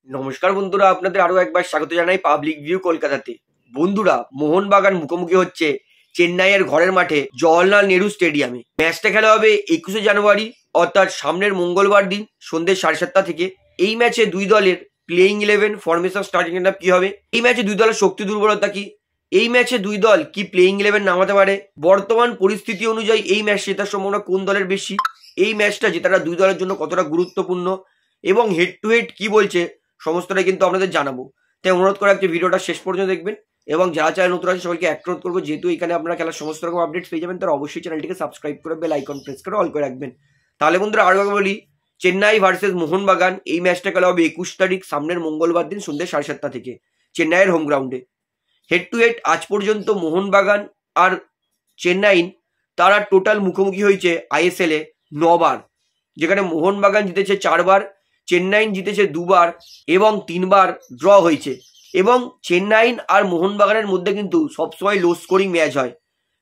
নমস্কার বন্ধুরা, আপনাদের আরো একবার স্বাগত জানাই পাবলিক ভিউ কলকাতাতে। বন্ধুরা, মোহনবাগান মুখোমুখি হচ্ছে চেন্নাইয়ের ঘরের মাঠে জওহরলাল নেহরু স্টেডিয়ামে। ম্যাচটা খেলা হবে 21শে জানুয়ারি, অর্থাৎ সামনের মঙ্গলবার দিন সন্ধ্যে 7:30 থেকে। এই ম্যাচে দুই দলের প্লেইং 11 ফরমেশন স্টার্টিং লাইনআপ কি হবে, এই ম্যাচে দুই দলের শক্তি দুর্বলতা কি, এই ম্যাচে দুই দল কি প্লেইং 11 নামাতে পারে, বর্তমান পরিস্থিতি অনুযায়ী এই ম্যাচ জেতার সম্ভাবনা কোন দলের বেশি, এই ম্যাচটা জেতাটা দুই দলের জন্য কতটা গুরুত্বপূর্ণ এবং হেড টু হেড কি বলছে সমস্তটাই কিন্তু আপনাদের জানাবো। তাই অনুরোধ করা হচ্ছে ভিডিওটা শেষ পর্যন্ত দেখবেন এবং যারা চায় নতুন আছে সবাইকে অনুরোধ করবো, যেহেতু এখানে আপনারা খেলার সমস্ত রকম আপডেটস পেয়ে যাবেন, তারা অবশ্যই চ্যানেলটিকে সাবস্ক্রাইব করে বেল আইকন প্রেস করে অল করে রাখবেন। তাহলে বন্ধুরা আরো একবার বলি, চেন্নাই ভার্সেস মোহনবাগান এই ম্যাচটা খেলা হবে 21 তারিখ সামনের মঙ্গলবার দিন সন্ধ্যে 7:30 থেকে চেন্নাইয়ের হোম গ্রাউন্ডে। হেড টু হেড আজ পর্যন্ত মোহনবাগান আর চেন্নাই তারা টোটাল মুখোমুখি হয়েছে আইএসএল এ 9 বার, যেখানে মোহনবাগান জিতেছে 4 বার, চেন্নাই জিতেছে 2 বার এবং 3 বার ড্র হয়েছে। এবং চেন্নাই আর মোহনবাগানের মধ্যে কিন্তু সবসময় লো স্কোরিং ম্যাচ হয়,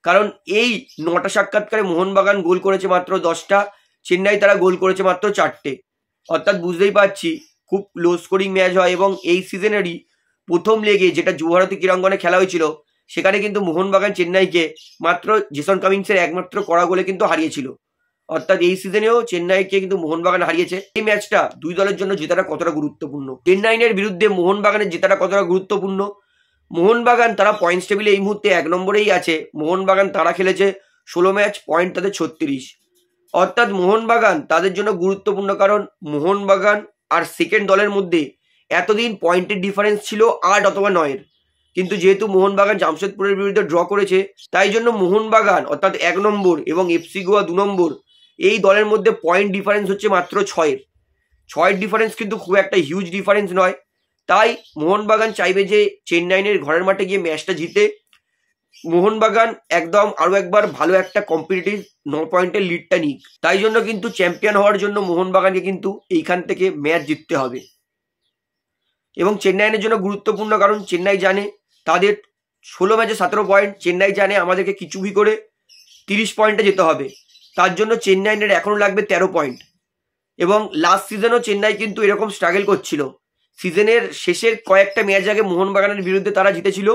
কারণ এই 9টা সাক্ষাৎকারে মোহনবাগান গোল করেছে মাত্র 10টা, চেন্নাই তারা গোল করেছে মাত্র 4টে। অর্থাৎ বুঝতেই পারছি খুব লো স্কোরিং ম্যাচ হয়। এবং এই সিজনেরই প্রথম লেগে যেটা যুবভারতী ক্রীড়াঙ্গনে খেলা হয়েছিল, সেখানে কিন্তু মোহনবাগান চেন্নাইকে মাত্র জেসন কামিন্সের একমাত্র করা গোলে কিন্তু হারিয়েছিল। অর্থাৎ এই সিজনেও চেন্নাইকে কিন্তু মোহনবাগান হারিয়েছে। এই ম্যাচটা দুই দলের জন্য জেতাটা কতটা গুরুত্বপূর্ণ, চেন্নাইয়ের বিরুদ্ধে মোহনবাগানের জেতাটা কতটা গুরুত্বপূর্ণ। মোহনবাগান তারা পয়েন্টস টেবিলে এই মুহূর্তে 1 নম্বরেই আছে। মোহনবাগান তারা খেলেছে 16 ম্যাচ, পয়েন্ট তাদের 36। অর্থাৎ মোহনবাগান তাদের জন্য গুরুত্বপূর্ণ, কারণ মোহনবাগান আর সেকেন্ড দলের মধ্যে এতদিন পয়েন্টের ডিফারেন্স ছিল 8 অথবা 9-এর, কিন্তু যেহেতু মোহনবাগান জামশেদপুরের বিরুদ্ধে ড্র করেছে, তাই জন্য মোহনবাগান অর্থাৎ 1 নম্বর এবং এফসি গোয়া 2 নম্বর এই দলের মধ্যে পয়েন্ট ডিফারেন্স হচ্ছে মাত্র 6-এর ডিফারেন্স, কিন্তু খুব একটা হিউজ ডিফারেন্স নয়। তাই মোহনবাগান চাইবে যে চেন্নাইয়ের ঘরের মাঠে গিয়ে ম্যাচটা জিতে মোহনবাগান একদম আরো একবার ভালো একটা কম্পিটিটিভ 9 পয়েন্টের লিডটা নিক। তাই জন্য কিন্তু চ্যাম্পিয়ন হওয়ার জন্য মোহনবাগানকে কিন্তু এইখান থেকে ম্যাচ জিততে হবে। এবং চেন্নাইয়ের জন্য গুরুত্বপূর্ণ, কারণ চেন্নাই জানে তাদের 16 ম্যাচে 17 পয়েন্ট, চেন্নাই জানে আমাদেরকে কিছুবি করে 30 পয়েন্টে যেতে হবে। তার জন্য চেন্নাইয়ের এখনো লাগবে 13 পয়েন্ট। এবং লাস্ট সিজনও চেন্নাই কিন্তু এরকম স্ট্রাগল করছিল, সিজনের শেষের কয়েকটা ম্যাচ আগে মোহনবাগানের বিরুদ্ধে তারা জিতেছিল,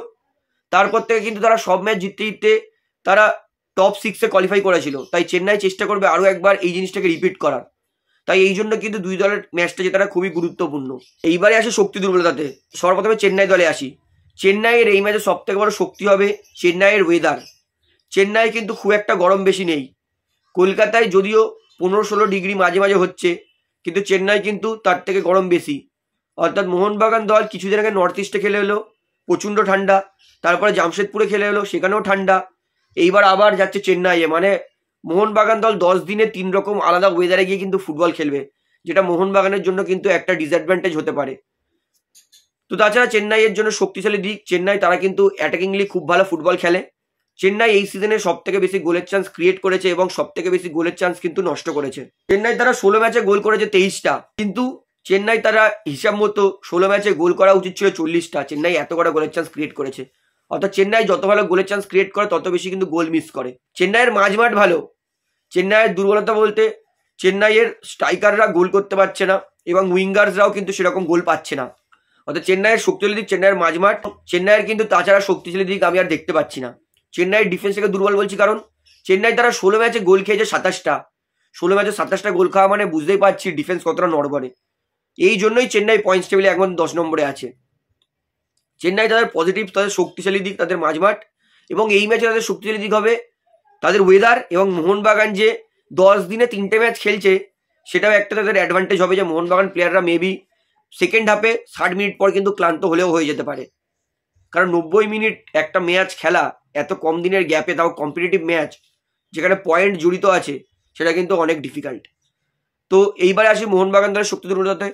তারপর থেকে কিন্তু তারা সব ম্যাচ জিততে জিততে তারা টপ 6-এ কোয়ালিফাই করেছিল। তাই চেন্নাই চেষ্টা করবে আরও একবার এই জিনিসটাকে রিপিট করার। তাই এই জন্য কিন্তু দুই দলের ম্যাচটা জেতাটা খুবই গুরুত্বপূর্ণ। এইবারে আসে শক্তি দুর্বলতাতে। সর্বপ্রথমে চেন্নাই দলে আসি। চেন্নাইয়ের এই ম্যাচে সব থেকে বড় শক্তি হবে চেন্নাইয়ের ওয়েদার। চেন্নাই কিন্তু খুব একটা গরম বেশি নেই। কলকাতায় যদিও 15-16 ডিগ্রি মাঝে মাঝে হচ্ছে, কিন্তু চেন্নাই কিন্তু তার থেকে গরম বেশি। অর্থাৎ মোহনবাগান দল কিছুদিন আগে নর্থ ইস্টে খেলে এলো, প্রচণ্ড ঠান্ডা। তারপরে জামশেদপুরে খেলে এলো, সেখানেও ঠান্ডা। এইবার আবার যাচ্ছে চেন্নাইয়ে, মানে মোহনবাগান দল 10 দিনে 3 রকম আলাদা ওয়েদারে গিয়ে কিন্তু ফুটবল খেলবে, যেটা মোহনবাগানের জন্য কিন্তু একটা ডিসঅ্যাডভান্টেজ হতে পারে। তো তাছাড়া চেন্নাইয়ের জন্য শক্তিশালী দিক, চেন্নাই তারা কিন্তু অ্যাটাকিংলি খুব ভালো ফুটবল খেলে। চেন্নাই এই সিজনে সব থেকে বেশি গোলের চান্স ক্রিয়েট করেছে এবং সব থেকে বেশি গোলের চান্স কিন্তু নষ্ট করেছে। চেন্নাই তারা 16 ম্যাচে গোল করেছে 23টা, কিন্তু চেন্নাই তারা হিসাব মতো 16 ম্যাচে গোল করা উচিত ছিল 40টা। চেন্নাই এত কটা গোলের চান্স ক্রিয়েট করেছে। অর্থাৎ চেন্নাই যত ভালো গোলের চান্স ক্রিয়েট করে তত বেশি কিন্তু গোল মিস করে। চেন্নাইয়ের মাঝমাঠ ভালো। চেন্নাইয়ের দুর্বলতা বলতে চেন্নাইয়ের স্ট্রাইকাররা গোল করতে পারছে না এবং উইঙ্গার্সরাও কিন্তু সেরকম গোল পাচ্ছে না। অর্থাৎ চেন্নাইয়ের শক্তিশালী দিক চেন্নাইয়ের মাঝমাঠ। চেন্নাইয়ের কিন্তু তাছাড়া শক্তিশালী দিক আমি আর দেখতে পাচ্ছি না। চেন্নাইয়ের ডিফেন্স থেকে দুর্বল বলছি, কারণ চেন্নাই তারা 16 ম্যাচে গোল খেয়েছে 27টা। 16 ম্যাচে 27টা গোল খাওয়া মানে বুঝতেই পারছি ডিফেন্স কতটা নড়বড়ে। এই জন্যই চেন্নাই পয়েন্টস টেবিলে এখন 10 নম্বরে আছে। চেন্নাই তাদের পজিটিভ, তাদের শক্তিশালী দিক তাদের মাঝমাঠ, এবং এই ম্যাচে তাদের শক্তিশালী দিক হবে তাদের ওয়েদার। এবং মোহনবাগান যে 10 দিনে 3টে ম্যাচ খেলছে, সেটাও একটা তাদের অ্যাডভান্টেজ হবে যে মোহনবাগান প্লেয়াররা মেবি সেকেন্ড হাফে 60 মিনিট পর কিন্তু ক্লান্ত হলেও হয়ে যেতে পারে। কারণ 90 মিনিট একটা ম্যাচ খেলা এত কম দিনের গ্যাপে, তাও কম্পিটিটিভ ম্যাচ যেখানে পয়েন্ট জড়িত আছে, সেটা কিন্তু অনেক ডিফিকাল্ট। তো এইবারে আসি মোহনবাগান দলের শক্তি দুর্বলতাতে।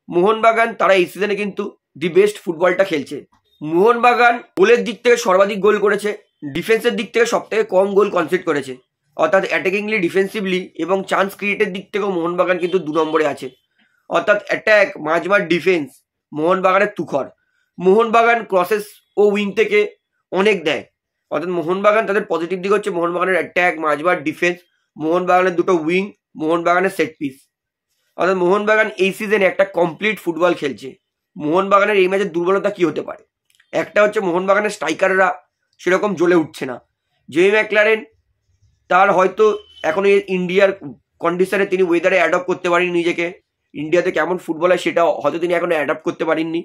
মোহনবাগান তারা এই সিজনে কিন্তু দি বেস্ট ফুটবলটা খেলছে। মোহনবাগান গোলের দিক থেকে সর্বাধিক গোল করেছে, ডিফেন্সের দিক থেকে সব থেকে কম গোল কনসিড করেছে। অর্থাৎ অ্যাটাকিংলি, ডিফেন্সিভলি এবং চান্স ক্রিয়েটের দিক থেকেও মোহনবাগান কিন্তু 2 নম্বরে আছে। অর্থাৎ অ্যাট্যাক, মাঝমাঠ, ডিফেন্স মোহনবাগানের তুখর। মোহনবাগান ক্রসেস ও উইং থেকে অনেক দেয়। অর্থাৎ মোহনবাগান তাদের পজিটিভ দিক হচ্ছে মোহনবাগানের অ্যাট্যাক, মাঝমাঠ, ডিফেন্স, মোহনবাগানের 2টো উইং, মোহনবাগানের সেট পিস। অর্থাৎ মোহনবাগান এই সিজনে একটা কমপ্লিট ফুটবল খেলছে। মোহনবাগানের এই ম্যাচের দুর্বলতা কি হতে পারে? একটা হচ্ছে মোহনবাগানের স্ট্রাইকাররা সেরকম জ্বলে উঠছে না। জেমি ম্যাকলারেন তার হয়তো এখন এই ইন্ডিয়ার কন্ডিশনে তিনি ওয়েদারে অ্যাডপ্ট করতে পারেনি নিজেকে, ইন্ডিয়াতে কেমন ফুটবল হয় সেটা হয়তো তিনি এখনো অ্যাডপ্ট করতে পারেননি।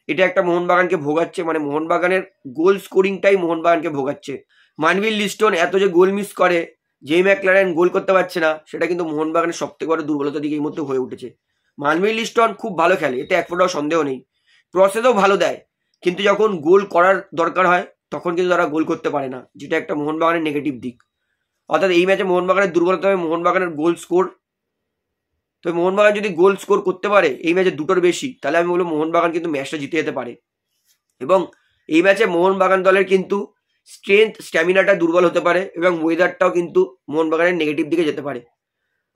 এটা একটা মোহনবাগানকে ভোগাচ্ছে, মানে মোহনবাগানের গোল স্কোরিংটাই মোহনবাগানকে ভোগাচ্ছে। মানভিল লিস্টন এত যে গোল মিস করে, জেমি ম্যাকলারেন গোল করতে পারছে না, সেটা কিন্তু মোহনবাগানের সবথেকে বড় দুর্বলতা দিকে এই মুহূর্তে হয়ে উঠেছে। মানভিল লিস্টন খুব ভালো খেলে, এতে এক ফোঁটাও সন্দেহ নেই, প্রসেসও ভালো দেয়, কিন্তু যখন গোল করার দরকার হয় তখন কিন্তু তারা গোল করতে পারে না, যেটা একটা মোহনবাগানের নেগেটিভ দিক। অর্থাৎ এই ম্যাচে মোহনবাগানের দুর্বলতা হবে মোহনবাগানের গোল স্কোর। তো মোহনবাগান যদি গোল স্কোর করতে পারে এই ম্যাচে দুটোর বেশি, তাহলে আমি বলবো মোহনবাগান কিন্তু ম্যাচটা জিতে যেতে পারে। এবং এই ম্যাচে মোহনবাগান দলের কিন্তু স্ট্রেংথ স্ট্যামিনাটা দুর্বল হতে পারে এবং ওয়েদারটাও কিন্তু মোহনবাগানের নেগেটিভ দিকে যেতে পারে।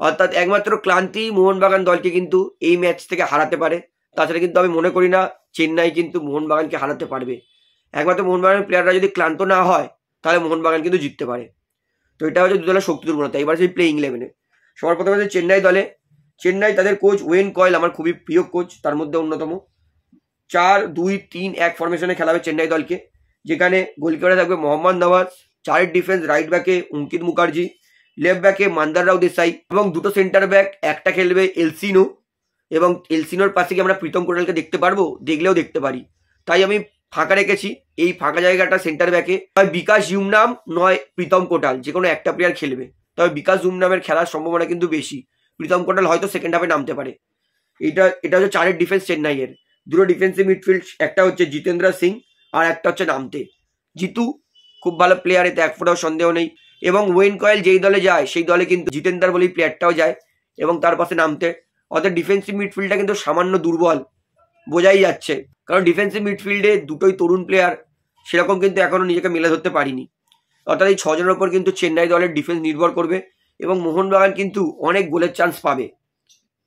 অর্থাৎ একমাত্র ক্লান্তি মোহনবাগান দলকে কিন্তু এই ম্যাচ থেকে হারাতে পারে। তাছাড়া কিন্তু আমি মনে করি না চেন্নাই কিন্তু মোহনবাগানকে হারাতে পারবে। একমাত্র মোহনবাগানের প্লেয়াররা যদি ক্লান্ত না হয় তাহলে মোহনবাগান কিন্তু জিততে পারে। তো এটা হচ্ছে দু দলের শক্তি দুর্বলতা। এবার সেই প্লেইং ইলেভেনে সবার প্রথমে হচ্ছে চেন্নাই দলে। চেন্নাই তাদের কোচ ওয়েন কয়েল আমার খুবই প্রিয় কোচ, তার মধ্যে অন্যতম। 4-2-3-1 ফরমেশনে খেলা হবে চেন্নাই দলকে, যেখানে গোলকিপারে থাকবে মোহাম্মদ নওয়াজ, 4 ডিফেন্স, রাইট ব্যাকে অঙ্কিত মুখার্জি, লেফট ব্যাকে মান্দার রাও দেসাই এবং দুটো সেন্টার ব্যাক, একটা খেলবে এলসিনো এবং এলসিনোর পাশে কি আমরা প্রীতম কোটালকে দেখতে পারবো? দেখলেও দেখতে পারি, তাই আমি ফাঁকা রেখেছি এই ফাঁকা জায়গাটা সেন্টার ব্যাকে। হয় বিকাশ জুমনাম নয় প্রীতম কোটাল, যে কোনো একটা প্লেয়ার খেলবে, তবে বিকাশ জুমনামের খেলার সম্ভাবনা কিন্তু বেশি। প্রীতম কোটাল হয়তো সেকেন্ড হাফে নামতে পারে। এটা হচ্ছে 4 ডিফেন্স চেন্নাইয়ের। দুটো ডিফেন্সিভ মিডফিল্ড, একটা হচ্ছে জিতেন্দ্র সিং আর একটা হচ্ছে নামতে। জিতু খুব ভালো প্লেয়ার, এতে এক ফোঁটাও সন্দেহ নেই। এবং ওয়েন কয়েল যেই দলে যায় সেই দলে কিন্তু জিতেন্দ্র বলেই প্লেয়ারটাও যায় এবং তার পাশে নামতে। অর্থাৎ ডিফেন্সিভ মিডফিল্ডটা কিন্তু সামান্য দুর্বল বোঝাই যাচ্ছে, কারণ ডিফেন্সিভ মিডফিল্ডে দুটোই তরুণ প্লেয়ার সেরকম কিন্তু এখনো নিজেকে মেলে ধরতে পারিনি। অর্থাৎ এই 6 জনের ওপর কিন্তু চেন্নাই দলের ডিফেন্স নির্ভর করবে এবং মোহনবাগান কিন্তু অনেক গোলের চান্স পাবে,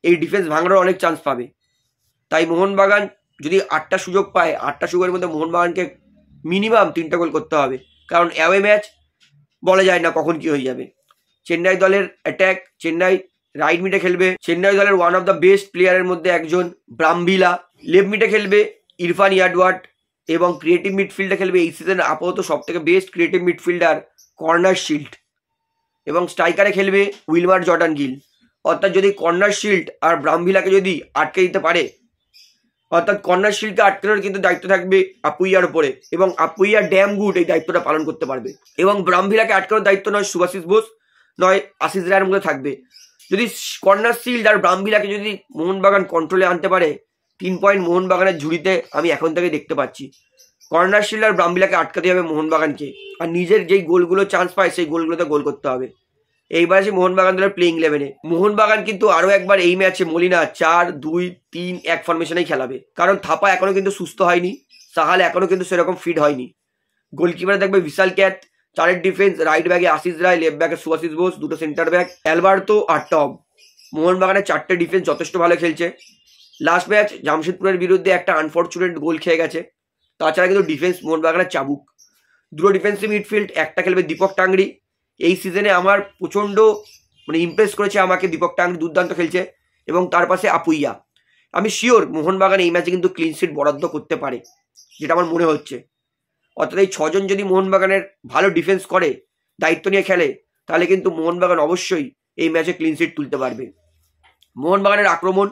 এই ডিফেন্স ভাঙারও অনেক চান্স পাবে। তাই মোহনবাগান যদি 8টা সুযোগ পায়, 8টা সুযোগের মধ্যে মোহনবাগানকে মিনিমাম 3টা গোল করতে হবে, কারণ অ্যাওয়ে ম্যাচ বলা যায় না কখন কি হয়ে যাবে। চেন্নাই দলের অ্যাটাক, চেন্নাই রাইট মিডে খেলবে চেন্নাই দলের ওয়ান অফ দ্য বেস্ট প্লেয়ারের মধ্যে একজন ব্রামভিলা, লেফট মিডে খেলবে ইরফান ইয়াডওয়ার্ড এবং ক্রিয়েটিভ মিডফিল্ডে খেলবে এই সিজনের আপাতত সব থেকে best creative midfielder corner shield এবং স্ট্রাইকারে খেলবে উইলমার জর্ডান গিল। অর্থাৎ যদি কর্নার শিল্ড আর ব্রামভিলাকে যদি আটকে দিতে পারে, অর্থাৎ কর্নার শিল্ডকে আটকানোর কিন্তু দায়িত্ব থাকবে আপুইয়ার উপরে এবং আপুইয়া ড্যাম গুড এই দায়িত্বটা পালন করতে পারবে। এবং ব্রামভিলাকে আটকানোর দায়িত্ব নয় সুভাশিস বোস নয় আশিস রায়ের মধ্যে থাকবে। যদি কর্নার শিল্ড আর ব্রামভিলাকে যদি মোহনবাগান কন্ট্রোলে আনতে পারে, 3 পয়েন্ট মোহনবাগানের ঝুড়িতে আমি এখন থেকে দেখতে পাচ্ছি। কর্নার শিল্ড আর ব্রামভিলাকে আটকাতে হবে মোহনবাগানকে, আর নিজের যেই গোলগুলো চান্স পায় সেই গোলগুলোতে গোল করতে হবে। এইবার আছে মোহনবাগান দলের প্লেইং ইলেভেনে। মোহনবাগান কিন্তু আরো একবার এই ম্যাচে মলিনা 4-2-3-1 ফরমেশনেই খেলাবে, কারণ থাপা এখনো কিন্তু সুস্থ হয়নি, সাহাল এখনো কিন্তু সেরকম ফিট হয়নি। গোলকিপারে থাকবে বিশাল ক্যাথ, 4 ডিফেন্স, রাইট ব্যাকে আশিস রায়, লেফট ব্যাকে সুভাশিস বোস, দুটো সেন্টার ব্যাক অ্যালবার্তো আর টম। মোহনবাগানের 4টে ডিফেন্স যথেষ্ট ভালো খেলছে। লাস্ট ম্যাচ জামশেদপুরের বিরুদ্ধে একটা আনফর্চুনেট গোল খেয়ে গেছে, তাছাড়া কিন্তু ডিফেন্স মোহনবাগানের চাবুক। দুটো ডিফেন্সিভ মিডফিল্ড, একটা খেলবে দীপক টাংরি। এই সিজনে আমার প্রচণ্ড ইমপ্রেস করেছে আমাকে দীপক টাংরি, দুর্দান্ত খেলছে। এবং তার পাশে আপুইয়া। আমি শিওর মোহনবাগান এই ম্যাচে কিন্তু ক্লিন শিট বরাদ্দ করতে পারে, যেটা আমার মনে হচ্ছে। অর্থাৎ এই 6 জন যদি মোহনবাগানের ভালো ডিফেন্স করে, দায়িত্ব নিয়ে খেলে, তাহলে কিন্তু মোহনবাগান অবশ্যই এই ম্যাচে ক্লিন শিট তুলতে পারবে। মোহনবাগানের আক্রমণ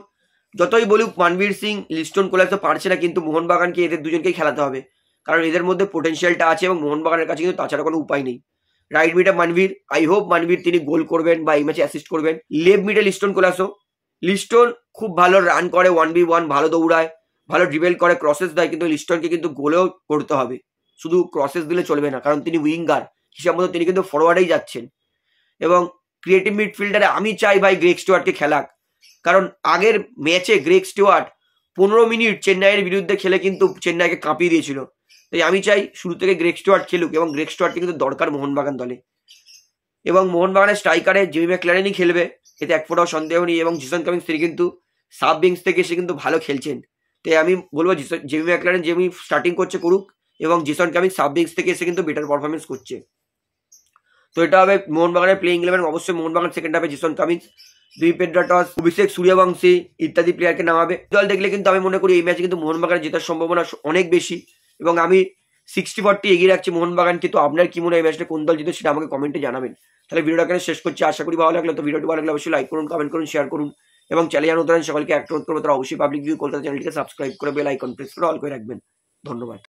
যতই বলুক মানবীর সিং, লিস্টন কোলাস তো পারছে না, কিন্তু মোহনবাগানকে এদের দুজনকেই খেলাতে হবে, কারণ এদের মধ্যে পোটেনশিয়ালটা আছে এবং মোহনবাগানের কাছে কিন্তু তাছাড়া কোনো উপায় নেই। রাইট মিডে মানবীর, আই হোপ মানবীর তিনি গোল করবেন বা এই ম্যাচে অ্যাসিস্ট করবেন। লেফট মিডে লিস্টন কোলাসো। লিস্টন খুব ভালো রান করে, 1v1 ভালো দৌড়ায়, ভালো ড্রিবেল করে, ক্রসেস দেয়, কিন্তু লিস্টনকে কিন্তু গোলেও করতে হবে, শুধু ক্রসেস দিলে চলবে না, কারণ তিনি উইঙ্গার হিসাব মতো তিনি কিন্তু ফরওয়ার্ডেই যাচ্ছেন। এবং ক্রিয়েটিভ মিডফিল্ডারে আমি চাই ভাই গ্রেগ স্টুয়ার্টকে খেলাক, কারণ আগের ম্যাচে গ্রেগ স্টুয়ার্ট 15 মিনিট চেন্নাইয়ের বিরুদ্ধে খেলে কিন্তু চেন্নাইকে কাঁপিয়ে দিয়েছিল। তাই আমি চাই শুরু থেকে গ্রেগ স্টুয়ার্ট খেলুক, এবং গ্রেগ স্টুয়ার্টকে কিন্তু দরকার মোহনবাগান দলে। এবং মোহনবাগানের স্ট্রাইকারে জেমি ম্যাকলারেনই খেলবে, এতে এক ফোঁটাও সন্দেহ নেই। এবং জিসন কামিন্স তিনি কিন্তু সাব বিংস থেকে এসে কিন্তু ভালো খেলছেন, তাই আমি বলবো জেমি ম্যাকলারেন জেমি স্টার্টিং করছে করুক, এবং জিসন কামিন্স সাব বিংস থেকে এসে কিন্তু বেটার পারফরমেন্স করছে। তো এটা হবে মোহনবাগানের প্লেইং ইলেভেন। অবশ্যই মোহনবাগান সেকেন্ড হাফে জিসন কামিন্স, দুই পেড্রাটস, অভিষেক সূর্যবংশী ইত্যাদি প্লেয়ারকে নামাবে। দল দেখলে কিন্তু আমি মনে করি এই ম্যাচে কিন্তু মোহনবাগানের জেতার সম্ভাবনা অনেক বেশি এবং আমি 60-40 এগিয়ে রাখছি মোহনবাগানকে। তো আপনার কি মনে হয় এই ম্যাচটা কোন দল জিতে সেটা আমাকে কমেন্টে জানাবেন। তাহলে ভিডিওটা এখানে শেষ করছি, আশা করি ভালো লাগলো। তো ভিডিওটি ভালো লাগলে অবশ্যই লাইক করুন, কমেন্ট করুন, শেয়ার করুন এবং চ্যানেলে নতুন সকলকে একটা অনুরোধ করবো তারা অবশ্যই পাবলিক ভিউ কলকাতা চ্যানেলটিকে সাবস্ক্রাইব করে বেল আইকন প্রেস করে অল করে রাখবেন। ধন্যবাদ।